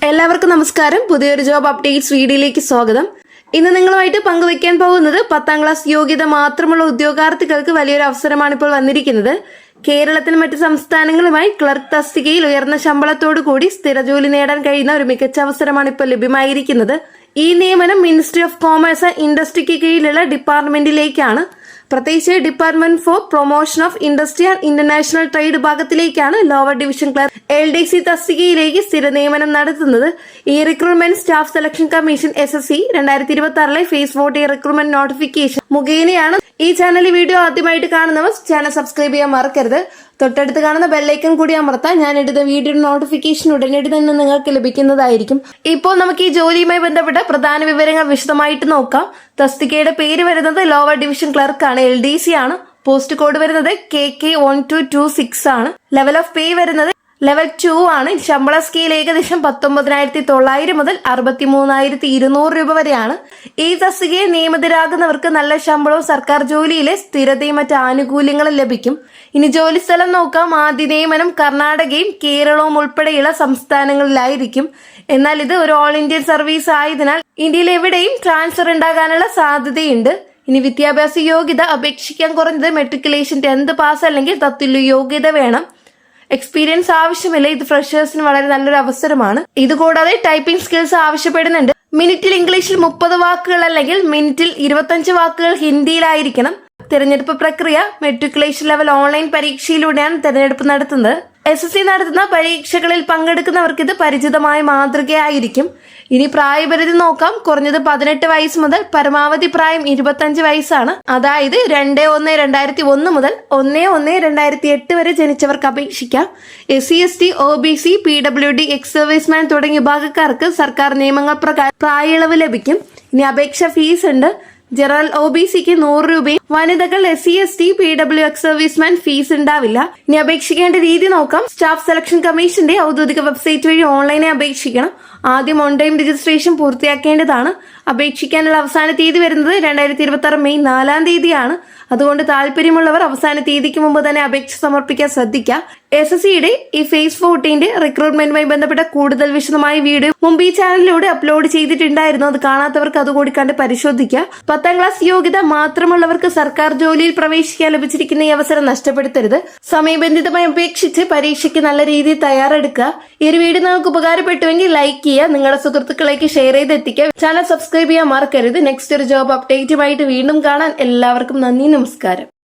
എല്ലാവർക്കും നമസ്കാരം. പുതിയൊരു ജോബ് അപ്ഡേറ്റ്സ് വീഡിയോയിലേക്ക് സ്വാഗതം. ഇന്ന് നിങ്ങളുമായിട്ട് പങ്കുവയ്ക്കാൻ പോകുന്നത് 10ാം ക്ലാസ് യോഗ്യത മാത്രമുള്ള ഉദ്യോഗാർത്ഥികൾക്ക് വലിയൊരു അവസരമാണ് ഇപ്പോൾ വന്നിരിക്കുന്നത്. കേരളത്തിലും മറ്റ് സംസ്ഥാനങ്ങളുമായി ക്ലർക്ക് തസ്തികയിൽ ഉയർന്ന ശമ്പളത്തോടു കൂടി സ്ഥിര ജോലി നേടാൻ കഴിയുന്ന ഒരു മികച്ച അവസരമാണ് ഇപ്പോൾ ലഭ്യമായിരിക്കുന്നത്. ഈ നിയമനം മിനിസ്ട്രി ഓഫ് കോമേഴ്സ് ആൻഡ് ഇൻഡസ്ട്രിക്ക് കീഴിലുള്ള ഡിപ്പാർട്ട്മെന്റിലേക്കാണ്. പ്രത്യേകിച്ച് department for promotion of industry and international trade വിഭാഗത്തിലേക്കാണ് ലോവർ ഡിവിഷൻ ക്ലർക്ക് LDC തസ്തികയിലേക്ക് സ്ഥിര നിയമനം നടത്തുന്നത്. ഈ recruitment staff selection commission SSC 2026 phase വോട്ട് റിക്രൂട്ട്മെന്റ് നോട്ടിഫിക്കേഷൻ മുഖേനയാണ്. ഈ ചാനൽ വീഡിയോ ആദ്യമായിട്ട് കാണുന്നവർ ചാനൽ സബ്സ്ക്രൈബ് ചെയ്യാൻ മറക്കരുത്. തൊട്ടടുത്ത് കാണുന്ന ബെല്ലൈക്കൺ കൂടി അമർത്താൻ ഞാൻ എടുത്ത വീഡിയോ നോട്ടിഫിക്കേഷൻ ഉടനടി തന്നെ നിങ്ങൾക്ക് ലഭിക്കുന്നതായിരിക്കും. ഇപ്പോൾ നമുക്ക് ഈ ജോലിയുമായി ബന്ധപ്പെട്ട പ്രധാന വിവരങ്ങൾ വിശദമായിട്ട് നോക്കാം. തസ്തികയുടെ പേര് വരുന്നത് ലോവർ ഡിവിഷൻ ക്ലർക്ക് ആണ്, LDC ആണ്. പോസ്റ്റ് കോഡ് വരുന്നത് KK1226 ആണ്. ലെവൽ ഓഫ് പേ വരുന്നത് ലെവൽ 2 ആണ്. ശമ്പള സ്കെയിൽ ഏകദേശം 19,900 മുതൽ 63,200 രൂപ വരെയാണ്. ഈ തസ്തികയിൽ നിയമിതരാകുന്നവർക്ക് നല്ല ശമ്പളവും സർക്കാർ ജോലിയിലെ സ്ഥിരതയും മറ്റ് ആനുകൂല്യങ്ങളും ലഭിക്കും. ഇനി ജോലി സ്ഥലം നോക്കാം. ആദ്യ നിയമനം കർണാടകയും കേരളവും ഉൾപ്പെടെയുള്ള സംസ്ഥാനങ്ങളിലായിരിക്കും. എന്നാൽ ഇത് ഒരു ഓൾ ഇന്ത്യൻ സർവീസ് ആയതിനാൽ ഇന്ത്യയിൽ എവിടെയും ട്രാൻസ്ഫർ ഉണ്ടാകാനുള്ള സാധ്യതയുണ്ട്. ഇനി വിദ്യാഭ്യാസ യോഗ്യത അപേക്ഷിക്കാൻ കുറഞ്ഞത് മെട്രിക്കുലേഷൻ 10th പാസ് അല്ലെങ്കിൽ തത്തുല്യ യോഗ്യത വേണം. എക്സ്പീരിയൻസ് ആവശ്യമില്ല. ഇത് ഫ്രഷേഴ്സിന് വളരെ നല്ലൊരു അവസരമാണ്. ഇതുകൂടാതെ ടൈപ്പിംഗ് സ്കിൽസ് ആവശ്യപ്പെടുന്നുണ്ട്. മിനിറ്റിൽ ഇംഗ്ലീഷിൽ 30 വാക്കുകൾ അല്ലെങ്കിൽ മിനിറ്റിൽ 25 വാക്കുകൾ ഹിന്ദിയിലായിരിക്കണം. തിരഞ്ഞെടുപ്പ് പ്രക്രിയ മെട്രിക്കുലേഷൻ ലെവൽ ഓൺലൈൻ പരീക്ഷയിലൂടെയാണ് തിരഞ്ഞെടുപ്പ് നടത്തുന്നത്. SSC നടത്തുന്ന പരീക്ഷകളിൽ പങ്കെടുക്കുന്നവർക്ക് ഇത് പരിചിതമായ മാതൃകയായിരിക്കും. ഇനി പ്രായപരിധി നോക്കാം. കുറഞ്ഞത് 18 വയസ്സ് മുതൽ പരമാവധി പ്രായം 25 വയസ്സാണ്. അതായത് 2/1/2001 മുതൽ 1/1/2008 വരെ ജനിച്ചവർക്ക് അപേക്ഷിക്കാം. SC ST OBC PWD ex serviceman തുടങ്ങിയ വിഭാഗക്കാർക്ക് സർക്കാർ നിയമങ്ങൾ പ്രകാരം പ്രായയിളവ് ലഭിക്കും. ഇനി അപേക്ഷ ഫീസ് ഉണ്ട്. ജനറൽ OBCക്ക് 100 രൂപയും വനിതകൾ SC ST PW ex serviceman fees ഉണ്ടാവില്ല. ഇനി അപേക്ഷിക്കേണ്ട രീതി നോക്കാം. സ്റ്റാഫ് സെലക്ഷൻ കമ്മീഷന്റെ ഔദ്യോഗിക വെബ്സൈറ്റ് വഴി ഓൺലൈനായി അപേക്ഷിക്കണം. ആദ്യം ഓൺ ടൈം രജിസ്ട്രേഷൻ പൂർത്തിയാക്കേണ്ടതാണ്. അപേക്ഷിക്കാനുള്ള അവസാന തീയതി വരുന്നത് 2026 മെയ് 4-ാം തീയതിയാണ്. അതുകൊണ്ട് താല്പര്യമുള്ളവർ അവസാന തീയതിക്ക് മുമ്പ് തന്നെ അപേക്ഷ സമർപ്പിക്കാൻ ശ്രദ്ധിക്കുക. SSCയുടെ ഈ ഫേസ് 14 റിക്രൂട്ട്മെന്റുമായി ബന്ധപ്പെട്ട കൂടുതൽ വിശദമായ വീഡിയോ മുമ്പ് ഈ ചാനലിലൂടെ അപ്ലോഡ് ചെയ്തിട്ടുണ്ടായിരുന്നു. അത് കാണാത്തവർക്ക് അതുകൂടി കണ്ട് പരിശോധിക്കുക. 10ാം ക്ലാസ് യോഗ്യത മാത്രമുള്ളവർക്ക് സർക്കാർ ജോലിയിൽ പ്രവേശിക്കാൻ ലഭിച്ചിരിക്കുന്ന ഈ അവസരം നഷ്ടപ്പെടുത്തരുത്. സമയബന്ധിതമായി അപേക്ഷിച്ച് പരീക്ഷയ്ക്ക് നല്ല രീതിയിൽ തയ്യാറെടുക്കുക. ഈ ഒരു വീഡിയോ നിങ്ങൾക്ക് ഉപകാരപ്പെട്ടുവെങ്കിൽ ലൈക്ക് ചെയ്യുക, നിങ്ങളുടെ സുഹൃത്തുക്കളിലേക്ക് ഷെയർ ചെയ്തെത്തിക്കുക. ചാനൽ സബ്സ്ക്രൈബ് ചെയ്യാൻ മറക്കരുത്. നെക്സ്റ്റ് ഒരു ജോബ് അപ്ഡേറ്റുമായിട്ട് വീണ്ടും കാണാൻ എല്ലാവർക്കും നന്ദി, നമസ്കാരം.